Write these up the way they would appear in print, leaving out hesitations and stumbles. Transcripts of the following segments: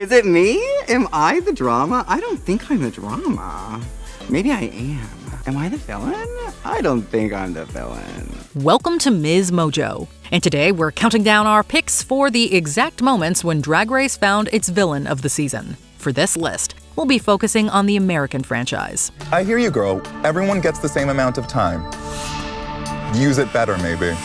Is it me? Am I the drama? I don't think I'm the drama. Maybe I am. Am I the villain? I don't think I'm the villain. Welcome to MsMojo, and today we're counting down our picks for the exact moments when Drag Race found its villain of the season. For this list, we'll be focusing on the American franchise. I hear you, girl. Everyone gets the same amount of time. Use it better, maybe.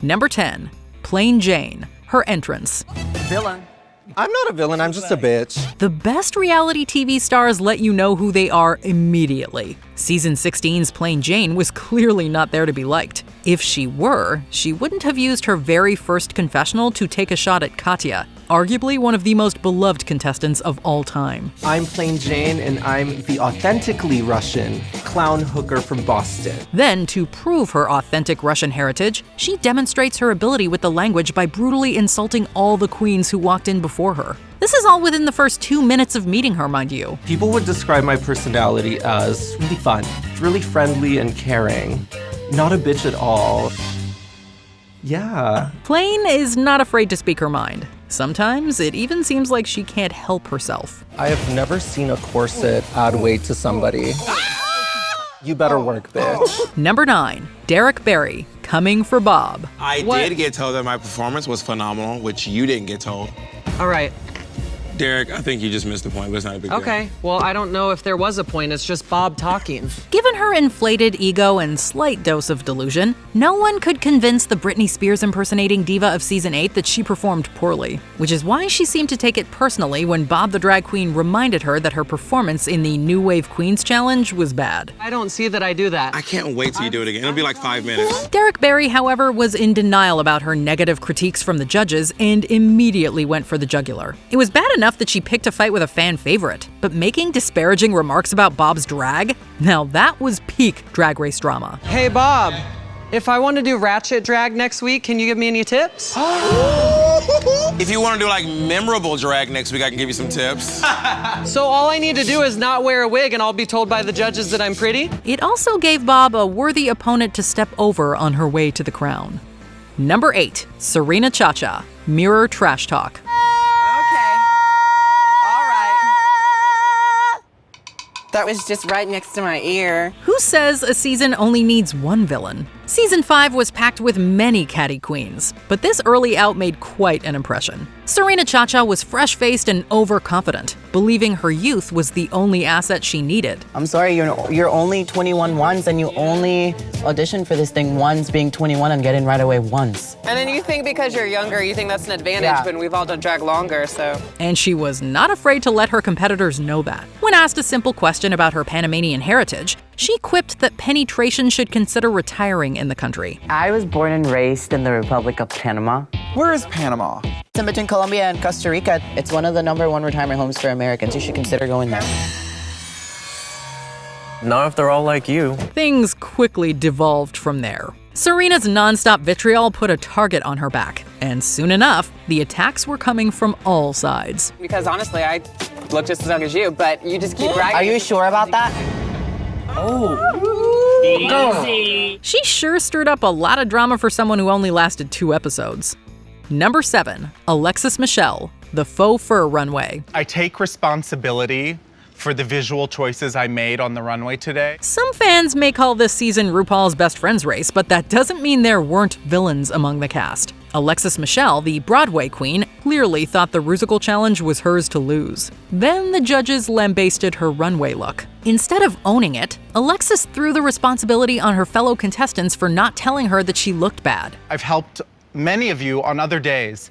Number 10. Plain Jane. Her entrance. Villain. I'm not a villain, I'm just a bitch. The best reality TV stars let you know who they are immediately. Season 16's Plain Jane was clearly not there to be liked. If she were, she wouldn't have used her very first confessional to take a shot at Katya, arguably one of the most beloved contestants of all time. I'm Plain Jane, and I'm the authentically Russian clown hooker from Boston. Then, to prove her authentic Russian heritage, she demonstrates her ability with the language by brutally insulting all the queens who walked in before her. This is all within the first 2 minutes of meeting her, mind you. People would describe my personality as really fun, really friendly and caring. Not a bitch at all. Yeah. Plain is not afraid to speak her mind. Sometimes it even seems like she can't help herself. I have never seen a corset add weight to somebody. You better work, bitch. Number 9. Derek Barry, coming for Bob. I did get told that my performance was phenomenal, which you didn't get told. All right. Derek, I think you just missed the point, but it's not a big deal. Okay. Well, I don't know if there was a point. It's just Bob talking. Given her inflated ego and slight dose of delusion, no one could convince the Britney Spears impersonating diva of season 8 that she performed poorly, which is why she seemed to take it personally when Bob the drag queen reminded her that her performance in the New Wave Queens challenge was bad. I don't see that I do that. I can't wait till you do it again. It'll be like 5 minutes. Derek Barry, however, was in denial about her negative critiques from the judges and immediately went for the jugular. It was bad enough that she picked a fight with a fan favorite, but making disparaging remarks about Bob's drag? Now that was peak Drag Race drama. Hey, Bob. If I want to do ratchet drag next week, can you give me any tips? If you want to do like memorable drag next week, I can give you some tips. So all I need to do is not wear a wig and I'll be told by the judges that I'm pretty? It also gave Bob a worthy opponent to step over on her way to the crown. Number 8. Serena Chacha, Mirror Trash Talk. That was just right next to my ear. Who says a season only needs one villain? Season 5 was packed with many catty queens, but this early out made quite an impression. Serena Chacha was fresh-faced and overconfident, believing her youth was the only asset she needed. I'm sorry, you're only 21 once, and you only auditioned for this thing once, being 21 and getting right away once. And then you think because you're younger, you think that's an advantage, when we've all done drag longer, so. And she was not afraid to let her competitors know that. When asked a simple question about her Panamanian heritage, she quipped that penetration should consider retiring in the country. I was born and raised in the Republic of Panama. Where is Panama? It's in between Colombia and Costa Rica. It's one of the #1 retirement homes for Americans. You should consider going there. Not if they're all like you. Things quickly devolved from there. Serena's nonstop vitriol put a target on her back, and soon enough, the attacks were coming from all sides. Because honestly, I look just as young as you, but you just keep bragging. Are you sure about that? Easy. She sure stirred up a lot of drama for someone who only lasted 2 episodes. Number 7. Alexis Michelle, the faux fur runway. I take responsibility for the visual choices I made on the runway today. Some fans may call this season RuPaul's best friends race, but that doesn't mean there weren't villains among the cast. Alexis Michelle, the Broadway queen, clearly thought the Rusical challenge was hers to lose. Then the judges lambasted her runway look. Instead of owning it, Alexis threw the responsibility on her fellow contestants for not telling her that she looked bad. I've helped many of you on other days.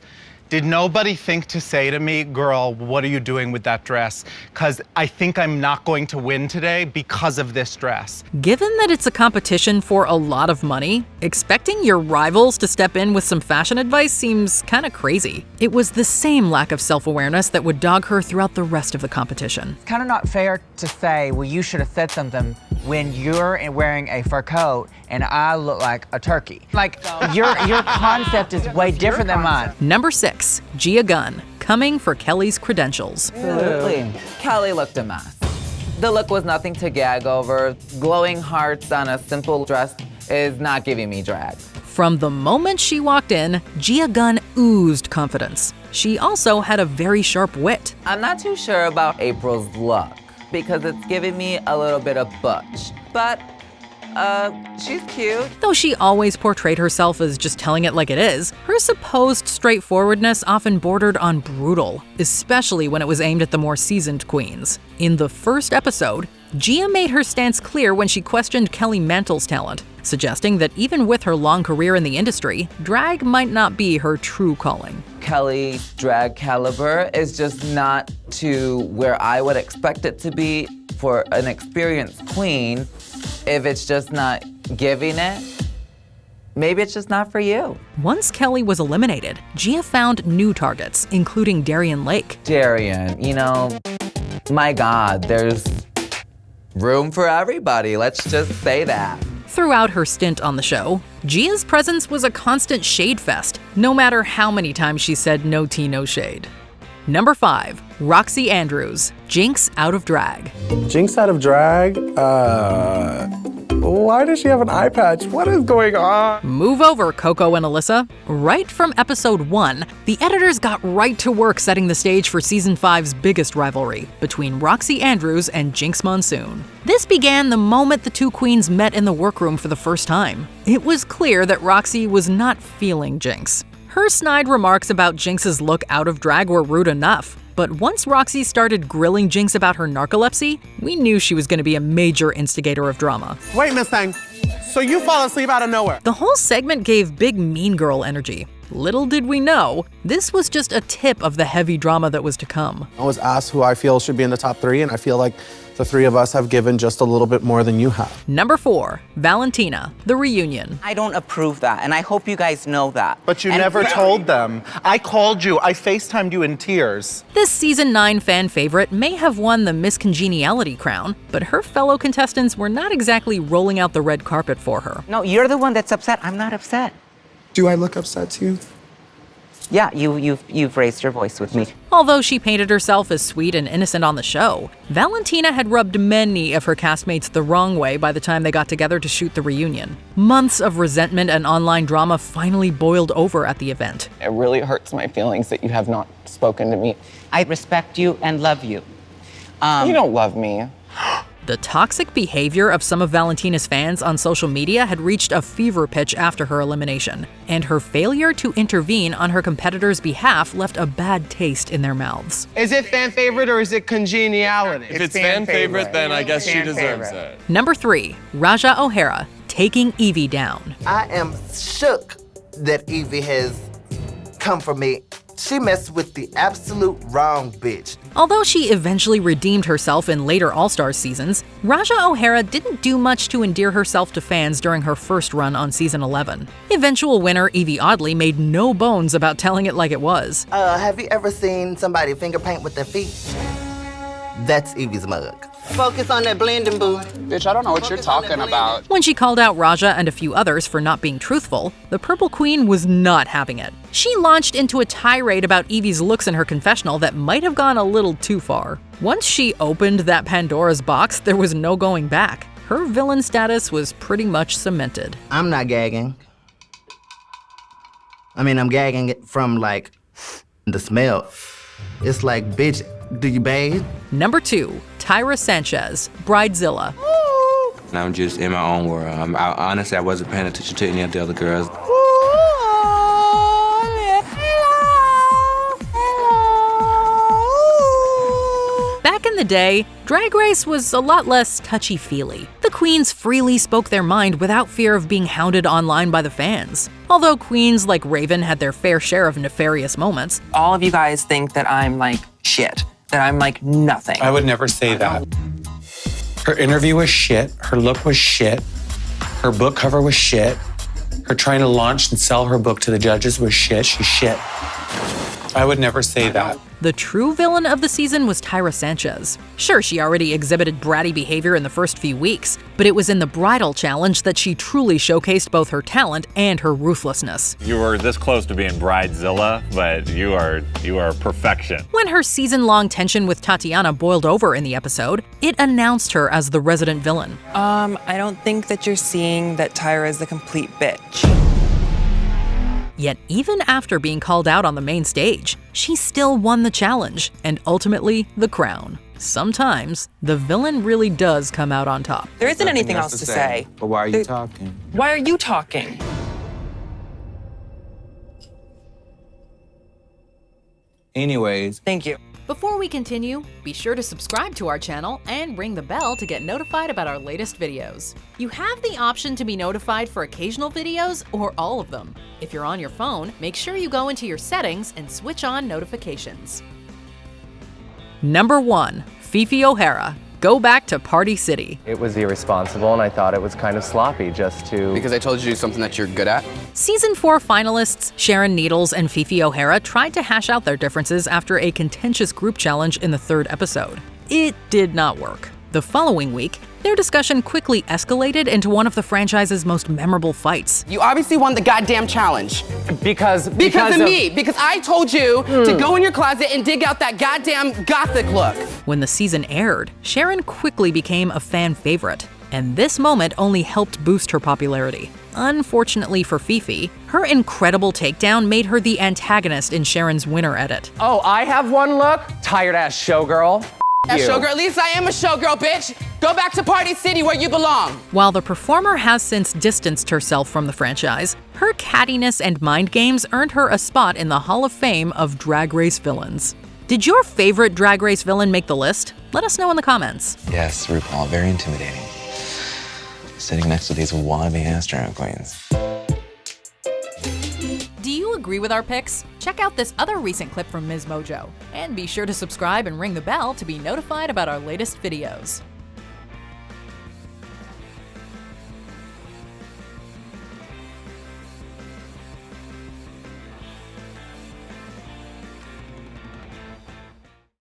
Did nobody think to say to me, girl, what are you doing with that dress? Because I think I'm not going to win today because of this dress. Given that it's a competition for a lot of money, expecting your rivals to step in with some fashion advice seems kind of crazy. It was the same lack of self-awareness that would dog her throughout the rest of the competition. It's kind of not fair to say, well, you should have said something when you're wearing a fur coat and I look like a turkey. Like, your concept is way different than mine. Number 6, Gia Gunn, coming for Kelly's credentials. Absolutely. Kelly looked a mess. The look was nothing to gag over. Glowing hearts on a simple dress is not giving me drag. From the moment she walked in, Gia Gunn oozed confidence. She also had a very sharp wit. I'm not too sure about April's look because it's giving me a little bit of butch, but she's cute. Though she always portrayed herself as just telling it like it is, her supposed straightforwardness often bordered on brutal, especially when it was aimed at the more seasoned queens. In the first episode, Gia made her stance clear when she questioned Kelly Mantle's talent, suggesting that even with her long career in the industry, drag might not be her true calling. Kelly's drag caliber is just not to where I would expect it to be for an experienced queen. If it's just not giving it, maybe it's just not for you. Once Kelly was eliminated, Gia found new targets, including Darian Lake. Darian, you know, my God, there's room for everybody. Let's just say that. Throughout her stint on the show, Gia's presence was a constant shade fest, no matter how many times she said no tea, no shade. Number 5, Roxxxy Andrews, jinkx out of drag. jinkx out of drag? Why does she have an eye patch? What is going on? Move over, Coco and Alyssa. Right from episode 1, the editors got right to work setting the stage for season 5's biggest rivalry between Roxxxy Andrews and Jinkx Monsoon. This began the moment the two queens met in the workroom for the first time. It was clear that Roxy was not feeling Jinkx. Her snide remarks about Jinkx's look out of drag were rude enough, but once Roxy started grilling Jinkx about her narcolepsy, we knew she was going to be a major instigator of drama. Wait, Miss Thang. So you fall asleep out of nowhere? The whole segment gave big mean girl energy. Little did we know, this was just a tip of the heavy drama that was to come. I was asked who I feel should be in the top 3, and I feel like the 3 of us have given just a little bit more than you have. Number 4, Valentina, the reunion. I don't approve that, and I hope you guys know that. But you never told them. I called you. I FaceTimed you in tears. This season 9 fan favorite may have won the Miss Congeniality crown, but her fellow contestants were not exactly rolling out the red carpet for her. No, you're the one that's upset. I'm not upset. Do I look upset to you? Yeah, you've raised your voice with me. Although she painted herself as sweet and innocent on the show, Valentina had rubbed many of her castmates the wrong way by the time they got together to shoot the reunion. Months of resentment and online drama finally boiled over at the event. It really hurts my feelings that you have not spoken to me. I respect you and love you. You don't love me. The toxic behavior of some of Valentina's fans on social media had reached a fever pitch after her elimination, and her failure to intervene on her competitors' behalf left a bad taste in their mouths. Is it fan favorite or is it congeniality? If it's fan favorite, then I guess she deserves it. Number 3, Raja OHara, taking Evie down. I am shook that Evie has come for me. She messed with the absolute wrong bitch. Although she eventually redeemed herself in later All-Stars seasons, Raja OHara didn't do much to endear herself to fans during her first run on season 11. Eventual winner Evie Oddly made no bones about telling it like it was. Have you ever seen somebody finger paint with their feet? That's Evie's mug. Focus on that blending, boo. Bitch, I don't know what you're talking about. When she called out Raja and a few others for not being truthful, the Purple Queen was not having it. She launched into a tirade about Evie's looks in her confessional that might have gone a little too far. Once she opened that Pandora's box, there was no going back. Her villain status was pretty much cemented. I'm not gagging. I mean, I'm gagging from, like, the smell. It's like, bitch, do you bathe? Number 2, Tyra Sanchez, Bridezilla. I'm just in my own world. Honestly, I wasn't paying attention to any of the other girls. Back in the day, Drag Race was a lot less touchy-feely. The queens freely spoke their mind without fear of being hounded online by the fans. Although queens like Raven had their fair share of nefarious moments. All of you guys think that I'm like shit, that I'm like nothing. I would never say that. Her interview was shit, her look was shit, her book cover was shit, her trying to launch and sell her book to the judges was shit, she's shit. I would never say that. The true villain of the season was Tyra Sanchez. Sure, she already exhibited bratty behavior in the first few weeks, but it was in the bridal challenge that she truly showcased both her talent and her ruthlessness. You were this close to being Bridezilla, but you are perfection. When her season-long tension with Tatiana boiled over in the episode, it announced her as the resident villain. I don't think that you're seeing that Tyra is a complete bitch. Yet even after being called out on the main stage, she still won the challenge and ultimately the crown. Sometimes the villain really does come out on top. There isn't anything else to say. But why are you talking? Why are you talking? Anyways. Thank you. Before we continue, be sure to subscribe to our channel and ring the bell to get notified about our latest videos. You have the option to be notified for occasional videos or all of them. If you're on your phone, make sure you go into your settings and switch on notifications. Number 1. Fifi OHara. Go back to Party City. It was irresponsible, and I thought it was kind of sloppy just to... Because I told you to do something that you're good at? Season 4 finalists Sharon Needles and Fifi OHara tried to hash out their differences after a contentious group challenge in the 3rd episode. It did not work. The following week, their discussion quickly escalated into one of the franchise's most memorable fights. You obviously won the goddamn challenge. Because of me. Because I told you to go in your closet and dig out that goddamn gothic look. When the season aired, Sharon quickly became a fan favorite, and this moment only helped boost her popularity. Unfortunately for Fifi, her incredible takedown made her the antagonist in Sharon's winner edit. Oh, I have one look? Tired ass showgirl. Showgirl, at least I am a showgirl, bitch. Go back to Party City where you belong. While the performer has since distanced herself from the franchise, her cattiness and mind games earned her a spot in the Hall of Fame of Drag Race villains. Did your favorite Drag Race villain make the list? Let us know in the comments. Yes, RuPaul, very intimidating. Sitting next to these wannabe drag queens. Do you agree with our picks? Check out this other recent clip from MsMojo. And be sure to subscribe and ring the bell to be notified about our latest videos.